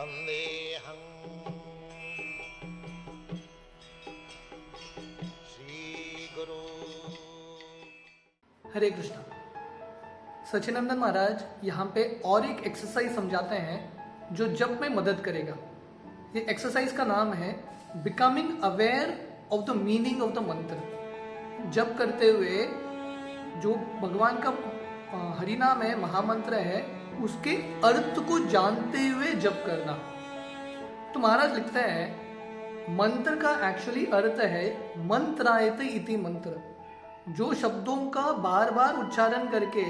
वन्देऽहं श्रीगुरु। हरे कृष्णा। सचिनंदन महाराज यहाँ पे और एक एक्सरसाइज समझाते हैं जो जप में मदद करेगा। ये एक्सरसाइज का नाम है becoming aware of the meaning of the मंत्र। जप करते हुए जो भगवान का हरि नाम है, महामंत्र है, उसके अर्थ को जानते हुए जप करना। तो महाराज लिखते हैं मंत्र का एक्चुअली अर्थ है मंत्रायते इति मंत्र। जो शब्दों का बार बार उच्चारण करके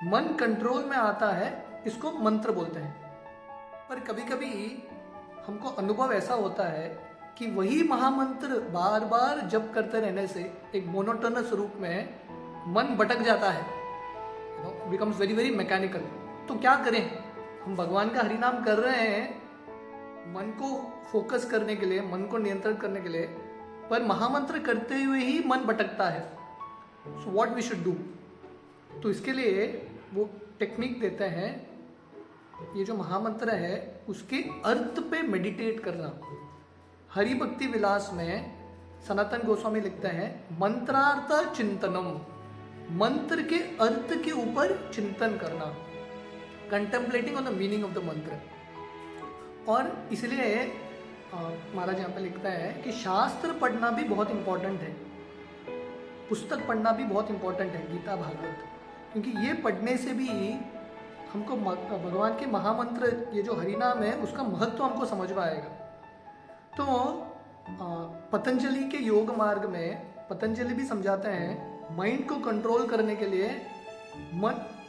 मन कंट्रोल में आता है, इसको मंत्र बोलते हैं। पर कभी कभी हमको अनुभव ऐसा होता है कि वही महामंत्र बार बार जप करते रहने से एक मोनोटोनस रूप में मन भटक जाता है, बिकम्स वेरी वेरी मैकेनिकल। तो क्या करें? हम भगवान का हरि नाम कर रहे हैं मन को फोकस करने के लिए, मन को नियंत्रण करने के लिए, पर महामंत्र करते हुए ही मन भटकता है। So what we should do? तो इसके लिए वो टेक्निक देते हैं, ये जो महामंत्र है उसके अर्थ पे मेडिटेट करना। हरि भक्ति विलास में सनातन गोस्वामी लिखते हैं मंत्रार्थ चिंतनम, मंत्र के अर्थ के ऊपर चिंतन करना, contemplating on the meaning of the mantra. और इसलिए महाराज यहाँ पे लिखता है कि शास्त्र पढ़ना भी बहुत इंपॉर्टेंट है, पुस्तक पढ़ना भी बहुत इंपॉर्टेंट है, गीता भागवत, क्योंकि ये पढ़ने से भी हमको भगवान के महामंत्र, ये जो हरिनाम है, उसका महत्व हमको समझ में आएगा। तो पतंजलि के योग मार्ग में पतंजलि भी समझाते हैं माइंड को कंट्रोल करने के लिए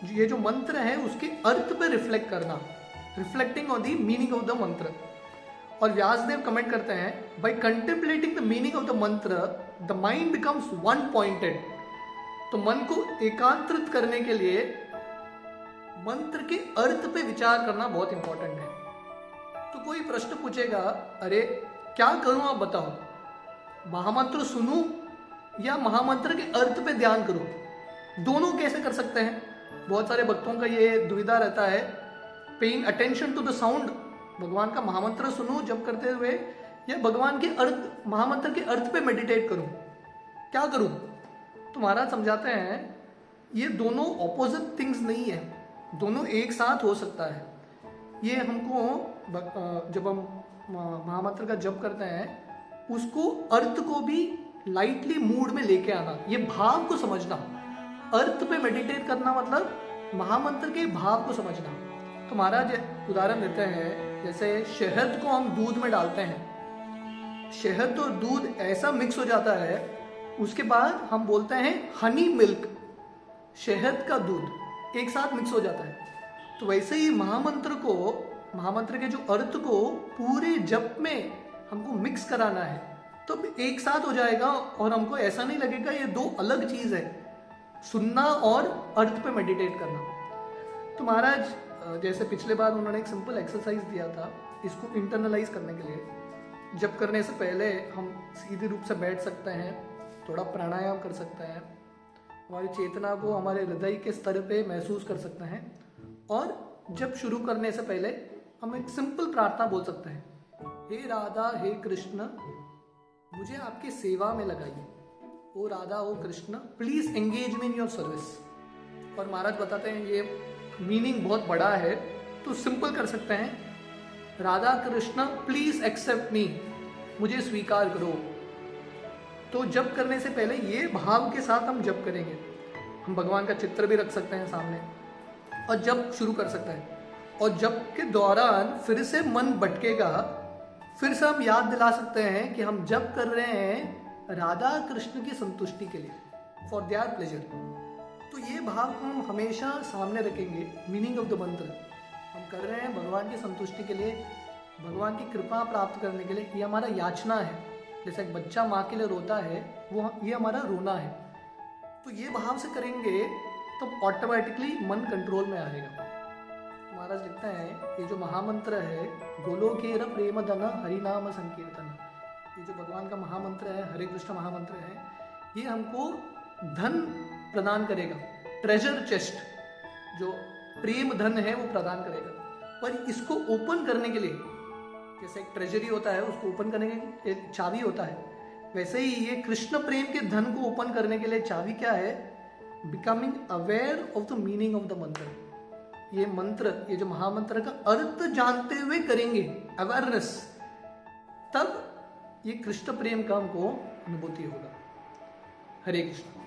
ये जो मंत्र है उसके अर्थ पे रिफ्लेक्ट करना, reflecting on the meaning of the mantra. और व्यासदेव कमेंट करते हैं by contemplating the meaning of the mantra the mind becomes one pointed. तो मन को एकांतरित करने के लिए मंत्र के अर्थ पे विचार करना बहुत इंपॉर्टेंट है। तो कोई प्रश्न पूछेगा, अरे क्या करूं आप बताओ, महामंत्र सुनूं या महामंत्र के अर्थ पे ध्यान करूं? दोनों कैसे कर सकते हैं? बहुत सारे भक्तों का ये दुविधा रहता है, paying attention to the sound, भगवान का महामंत्र सुनूं जब करते हुए, या भगवान के अर्थ, महामंत्र के अर्थ पे मेडिटेट करूं, क्या करूं? तो महाराज समझाते हैं ये दोनों ऑपोजिट थिंग्स नहीं है, दोनों एक साथ हो सकता है। ये हमको जब हम महामंत्र का जप करते हैं उसको अर्थ को भी लाइटली मूड में लेके आना, ये भाव को समझना। अर्थ पे मेडिटेट करना मतलब महामंत्र के भाव को समझना। तो महाराज उदाहरण देते हैं, जैसे शहद को हम दूध में डालते हैं, शहद और दूध ऐसा मिक्स हो जाता है, उसके बाद हम बोलते हैं हनी मिल्क, शहद का दूध एक साथ मिक्स हो जाता है। तो वैसे ही महामंत्र के जो अर्थ को पूरे जप में हमको मिक्स कराना है, तो एक साथ हो जाएगा और हमको ऐसा नहीं लगेगा ये दो अलग चीज है, सुनना और अर्थ पे मेडिटेट करना। तो महाराज जैसे पिछले बार उन्होंने एक सिंपल एक्सरसाइज दिया था, इसको इंटरनलाइज करने के लिए जप करने से पहले हम सीधे रूप से बैठ सकते हैं, थोड़ा प्राणायाम कर सकते हैं, हमारी चेतना को हमारे हृदय के स्तर पे महसूस कर सकते हैं, और जब शुरू करने से पहले हम एक सिंपल प्रार्थना बोल सकते हैं, हे राधा हे कृष्ण मुझे आपकी सेवा में लगाइए, O Radha O Krishna please engage me in your service. और महाराज बताते हैं ये मीनिंग बहुत बड़ा है, तो सिंपल कर सकते हैं, राधा कृष्ण प्लीज एक्सेप्ट मी, मुझे स्वीकार करो। तो जप करने से पहले ये भाव के साथ हम जप करेंगे। हम भगवान का चित्र भी रख सकते हैं सामने और जप शुरू कर सकते हैं। और जप के दौरान फिर से मन भटकेगा, फिर से हम याद दिला सकते हैं कि हम जप कर रहे हैं राधा कृष्ण की संतुष्टि के लिए, फॉर देयर प्लेजर। तो ये भाव को हम हमेशा सामने रखेंगे। मीनिंग ऑफ द मंत्र हम कर रहे हैं भगवान की संतुष्टि के लिए, भगवान की कृपा प्राप्त करने के लिए। ये हमारा याचना है, जैसे एक बच्चा माँ के लिए रोता है, वो ये हमारा रोना है। तो ये भाव से करेंगे तो ऑटोमेटिकली मन कंट्रोल में आएगा। महाराज लिखते हैं ये जो महामंत्र है गोलोकेर प्रेम धन हरिनाम संकीर्तन, ये जो भगवान का महामंत्र है, हरे कृष्ण महामंत्र है, ये हमको धन प्रदान करेगा, ट्रेजर चेस्ट जो प्रेम धन है वो प्रदान करेगा। पर इसको ओपन करने के लिए, जैसे एक ट्रेजरी होता है उसको ओपन करने के लिए एक चाबी होता है, वैसे ही ये कृष्ण प्रेम के धन को ओपन करने के लिए चाबी क्या है? Becoming aware of the meaning of the मंत्र। ये मंत्र, ये जो महामंत्र का अर्थ जानते हुए करेंगे, अवेयरनेस, तब ये कृष्ण प्रेम का हमको अनुभूति होगा। हरे कृष्ण।